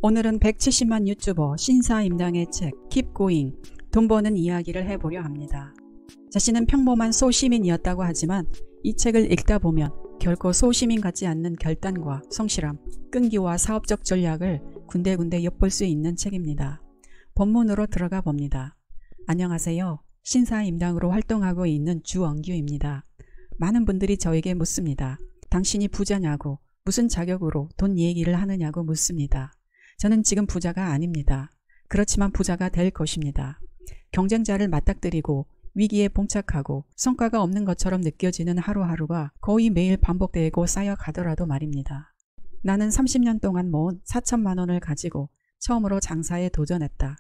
오늘은 170만 유튜버 신사임당의 책 Keep Going, 돈 버는 이야기를 해보려 합니다. 자신은 평범한 소시민이었다고 하지만 이 책을 읽다 보면 결코 소시민 같지 않는 결단과 성실함, 끈기와 사업적 전략을 군데군데 엿볼 수 있는 책입니다. 본문으로 들어가 봅니다. 안녕하세요. 신사임당으로 활동하고 있는 주엉규입니다. 많은 분들이 저에게 묻습니다. 당신이 부자냐고, 무슨 자격으로 돈 얘기를 하느냐고 묻습니다. 저는 지금 부자가 아닙니다. 그렇지만 부자가 될 것입니다. 경쟁자를 맞닥뜨리고 위기에 봉착하고 성과가 없는 것처럼 느껴지는 하루하루가 거의 매일 반복되고 쌓여가더라도 말입니다. 나는 30년 동안 모은 4천만 원을 가지고 처음으로 장사에 도전했다.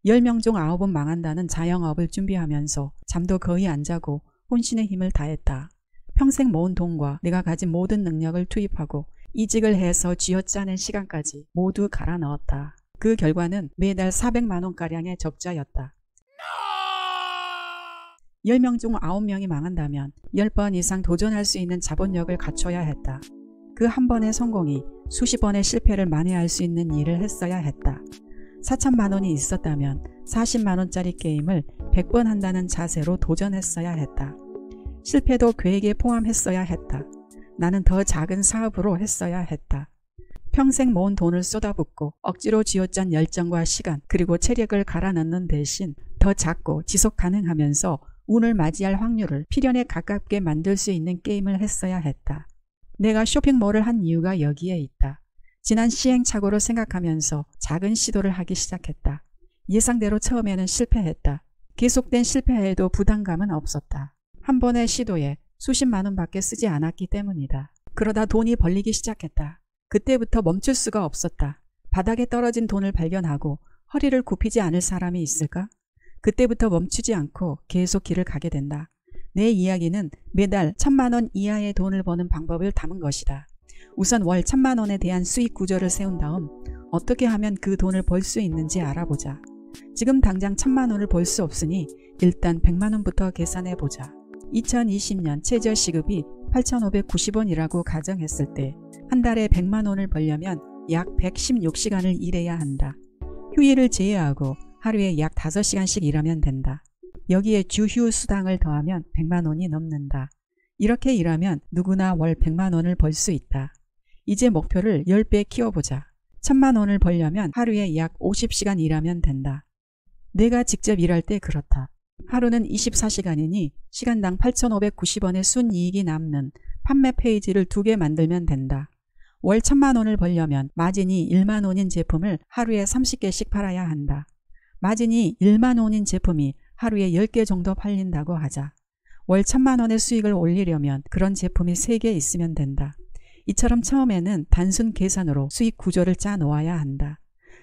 10명 중 9은 망한다는 자영업을 준비하면서 잠도 거의 안 자고 혼신의 힘을 다했다. 평생 모은 돈과 내가 가진 모든 능력을 투입하고 이직을 해서 쥐어짜낸 시간까지 모두 갈아 넣었다. 그 결과는 매달 400만 원가량의 적자였다. 10명 중 9명이 망한다면 10번 이상 도전할 수 있는 자본력을 갖춰야 했다. 그 한 번의 성공이 수십 번의 실패를 만회할 수 있는 일을 했어야 했다. 4천만 원이 있었다면 40만 원짜리 게임을 100번 한다는 자세로 도전했어야 했다. 실패도 계획에 포함했어야 했다. 나는 더 작은 사업으로 했어야 했다. 평생 모은 돈을 쏟아붓고 억지로 쥐어짠 열정과 시간 그리고 체력을 갈아 넣는 대신 더 작고 지속 가능하면서 운을 맞이할 확률을 필연에 가깝게 만들 수 있는 게임을 했어야 했다. 내가 쇼핑몰을 한 이유가 여기에 있다. 지난 시행착오를 생각하면서 작은 시도를 하기 시작했다. 예상대로 처음에는 실패했다. 계속된 실패에도 부담감은 없었다. 한 번의 시도에 수십만 원밖에 쓰지 않았기 때문이다. 그러다 돈이 벌리기 시작했다. 그때부터 멈출 수가 없었다. 바닥에 떨어진 돈을 발견하고 허리를 굽히지 않을 사람이 있을까? 그때부터 멈추지 않고 계속 길을 가게 된다. 내 이야기는 매달 1,000만 원 이하의 돈을 버는 방법을 담은 것이다. 우선 월 1,000만 원에 대한 수익 구조를 세운 다음 어떻게 하면 그 돈을 벌 수 있는지 알아보자. 지금 당장 1,000만 원을 벌 수 없으니 일단 100만 원부터 계산해보자. 2020년 최저시급이 8,590원이라고 가정했을 때 한 달에 100만 원을 벌려면 약 116시간을 일해야 한다. 휴일을 제외하고 하루에 약 5시간씩 일하면 된다. 여기에 주휴 수당을 더하면 100만 원이 넘는다. 이렇게 일하면 누구나 월 100만 원을 벌 수 있다. 이제 목표를 10배 키워보자. 1,000만 원을 벌려면 하루에 약 50시간 일하면 된다. 내가 직접 일할 때 그렇다. 하루는 24시간이니 시간당 8,590원의 순이익이 남는 판매 페이지를 2개 만들면 된다. 월 1,000만 원을 벌려면 마진이 1만 원인 제품을 하루에 30개씩 팔아야 한다. 마진이 1만 원인 제품이 하루에 10개 정도 팔린다고 하자. 월 1,000만 원의 수익을 올리려면 그런 제품이 3개 있으면 된다. 이처럼 처음에는 단순 계산으로 수익 구조를 짜 놓아야 한다.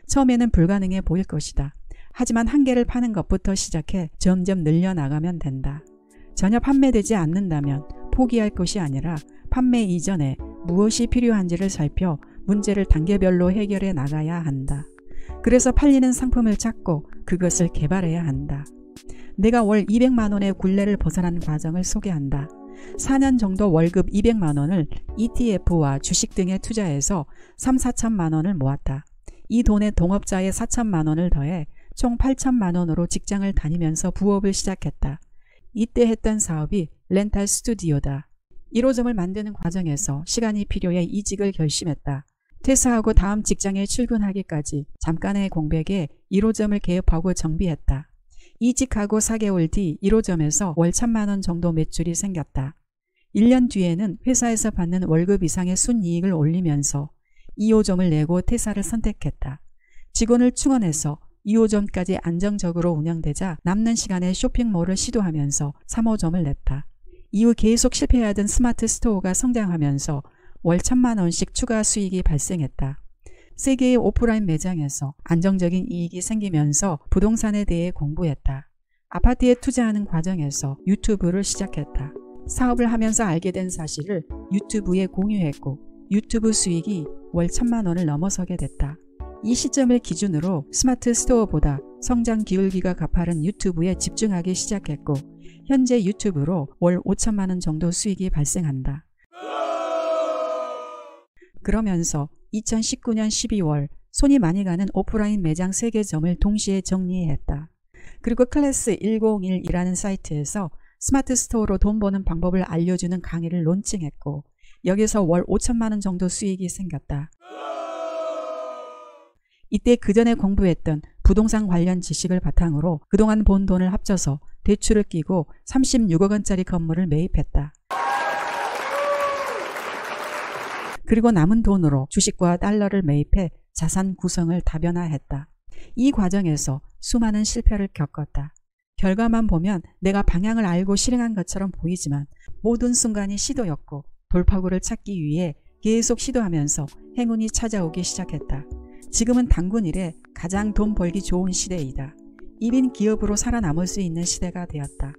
처음에는 불가능해 보일 것이다. 하지만 한 개를 파는 것부터 시작해 점점 늘려나가면 된다. 전혀 판매되지 않는다면 포기할 것이 아니라 판매 이전에 무엇이 필요한지를 살펴 문제를 단계별로 해결해 나가야 한다. 그래서 팔리는 상품을 찾고 그것을 개발해야 한다. 내가 월 200만 원의 굴레를 벗어난 과정을 소개한다. 4년 정도 월급 200만 원을 ETF와 주식 등에 투자해서 3, 4천만 원을 모았다. 이 돈에 동업자의 4천만 원을 더해 총 8천만 원으로 직장을 다니면서 부업을 시작했다. 이때 했던 사업이 렌탈 스튜디오다. 1호점을 만드는 과정에서 시간이 필요해 이직을 결심했다. 퇴사하고 다음 직장에 출근하기까지 잠깐의 공백에 1호점을 개업하고 정비했다. 이직하고 4개월 뒤 1호점에서 월 1,000만 원 정도 매출이 생겼다. 1년 뒤에는 회사에서 받는 월급 이상의 순이익을 올리면서 2호점을 내고 퇴사를 선택했다. 직원을 충원해서 2호점까지 안정적으로 운영되자 남는 시간에 쇼핑몰을 시도하면서 3호점을 냈다. 이후 계속 실패하던 스마트 스토어가 성장하면서 월 1,000만 원씩 추가 수익이 발생했다. 3개의 오프라인 매장에서 안정적인 이익이 생기면서 부동산에 대해 공부했다. 아파트에 투자하는 과정에서 유튜브를 시작했다. 사업을 하면서 알게 된 사실을 유튜브에 공유했고 유튜브 수익이 월 1,000만 원을 넘어서게 됐다. 이 시점을 기준으로 스마트 스토어보다 성장 기울기가 가파른 유튜브에 집중하기 시작했고 현재 유튜브로 월 5천만 원 정도 수익이 발생한다. 그러면서 2019년 12월 손이 많이 가는 오프라인 매장 3개점을 동시에 정리했다. 그리고 클래스 101이라는 사이트에서 스마트 스토어로 돈 버는 방법을 알려주는 강의를 론칭했고 여기서 월 5천만 원 정도 수익이 생겼다. 이때 그전에 공부했던 부동산 관련 지식을 바탕으로 그동안 번 돈을 합쳐서 대출을 끼고 36억 원짜리 건물을 매입했다. 그리고 남은 돈으로 주식과 달러를 매입해 자산 구성을 다변화했다. 이 과정에서 수많은 실패를 겪었다. 결과만 보면 내가 방향을 알고 실행한 것처럼 보이지만 모든 순간이 시도였고 돌파구를 찾기 위해 계속 시도하면서 행운이 찾아오기 시작했다. 지금은 단군 일에 가장 돈 벌기 좋은 시대이다. 1인 기업으로 살아남을 수 있는 시대가 되었다.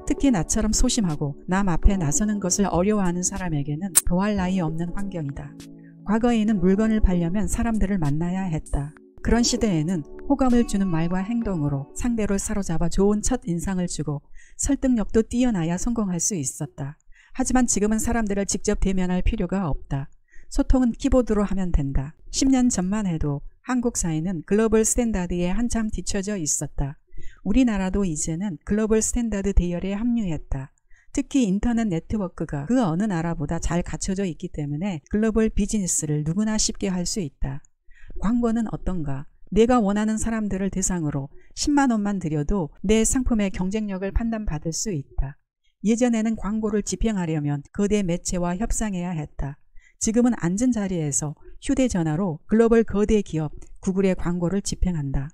특히 나처럼 소심하고 남 앞에 나서는 것을 어려워하는 사람에게는 더할 나위 없는 환경이다. 과거에는 물건을 팔려면 사람들을 만나야 했다. 그런 시대에는 호감을 주는 말과 행동으로 상대를 사로잡아 좋은 첫 인상을 주고 설득력도 뛰어나야 성공할 수 있었다. 하지만 지금은 사람들을 직접 대면할 필요가 없다. 소통은 키보드로 하면 된다. 10년 전만 해도 한국 사회는 글로벌 스탠다드에 한참 뒤처져 있었다. 우리나라도 이제는 글로벌 스탠다드 대열에 합류했다. 특히 인터넷 네트워크가 그 어느 나라보다 잘 갖춰져 있기 때문에 글로벌 비즈니스를 누구나 쉽게 할 수 있다. 광고는 어떤가? 내가 원하는 사람들을 대상으로 10만 원만 들여도 내 상품의 경쟁력을 판단받을 수 있다. 예전에는 광고를 집행하려면 거대 매체와 협상해야 했다. 지금은 앉은 자리에서 휴대전화로 글로벌 거대 기업 구글의 광고를 집행한다.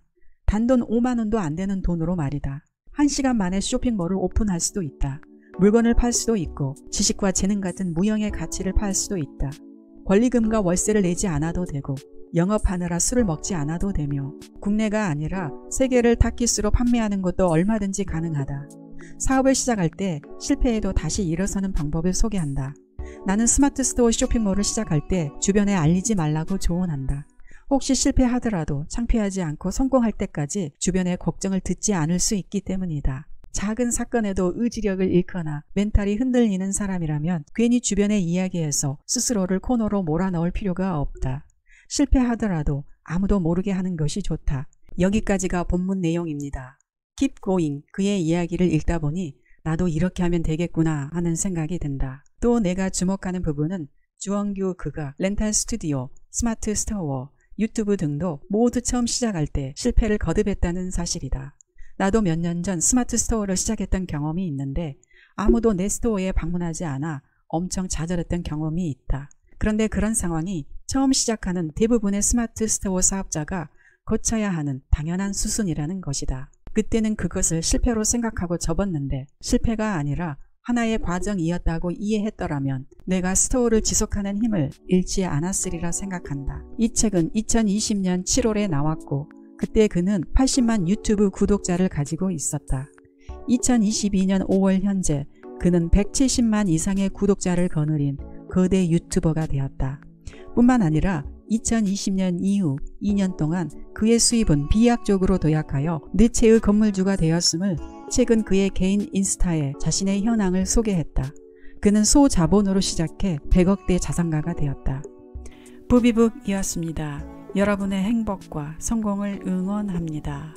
단돈 5만 원도 안 되는 돈으로 말이다. 1시간 만에 쇼핑몰을 오픈할 수도 있다. 물건을 팔 수도 있고 지식과 재능 같은 무형의 가치를 팔 수도 있다. 권리금과 월세를 내지 않아도 되고 영업하느라 술을 먹지 않아도 되며 국내가 아니라 세계를 타깃으로 판매하는 것도 얼마든지 가능하다. 사업을 시작할 때 실패해도 다시 일어서는 방법을 소개한다. 나는 스마트 스토어 쇼핑몰을 시작할 때 주변에 알리지 말라고 조언한다. 혹시 실패하더라도 창피하지 않고 성공할 때까지 주변의 걱정을 듣지 않을 수 있기 때문이다. 작은 사건에도 의지력을 잃거나 멘탈이 흔들리는 사람이라면 괜히 주변의 이야기에서 스스로를 코너로 몰아넣을 필요가 없다. 실패하더라도 아무도 모르게 하는 것이 좋다. 여기까지가 본문 내용입니다. Keep going, 그의 이야기를 읽다 보니 나도 이렇게 하면 되겠구나 하는 생각이 든다. 또 내가 주목하는 부분은 주원규 그가 렌탈 스튜디오, 스마트 스토어, 유튜브 등도 모두 처음 시작할 때 실패를 거듭했다는 사실이다. 나도 몇 년 전 스마트 스토어를 시작했던 경험이 있는데 아무도 내 스토어에 방문하지 않아 엄청 좌절했던 경험이 있다. 그런데 그런 상황이 처음 시작하는 대부분의 스마트 스토어 사업자가 거쳐야 하는 당연한 수순이라는 것이다. 그때는 그것을 실패로 생각하고 접었는데 실패가 아니라 하나의 과정이었다고 이해했더라면 내가 스토어를 지속하는 힘을 잃지 않았으리라 생각한다. 이 책은 2020년 7월에 나왔고 그때 그는 80만 유튜브 구독자를 가지고 있었다. 2022년 5월 현재 그는 170만 이상의 구독자를 거느린 거대 유튜버가 되었다. 뿐만 아니라 2020년 이후 2년 동안 그의 수입은 비약적으로 도약하여 네 채의 건물주가 되었음을 최근 그의 개인 인스타에 자신의 현황을 소개했다. 그는 소자본으로 시작해 100억대 자산가가 되었다. 부비북이었습니다. 여러분의 행복과 성공을 응원합니다.